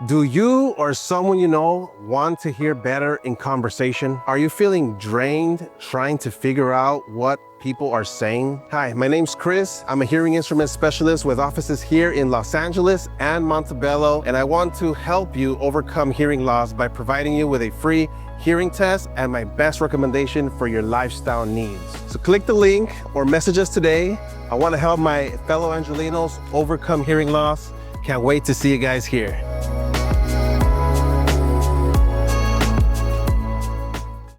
Do you or someone you know want to hear better in conversation? Are you feeling drained trying to figure out what people are saying? Hi, my name's Chris. I'm a hearing instrument specialist with offices here in Los Angeles and Montebello, and I want to help you overcome hearing loss by providing you with a free hearing test and my best recommendation for your lifestyle needs. So click the link or message us today. I want to help my fellow Angelinos overcome hearing loss. Can't wait to see you guys here.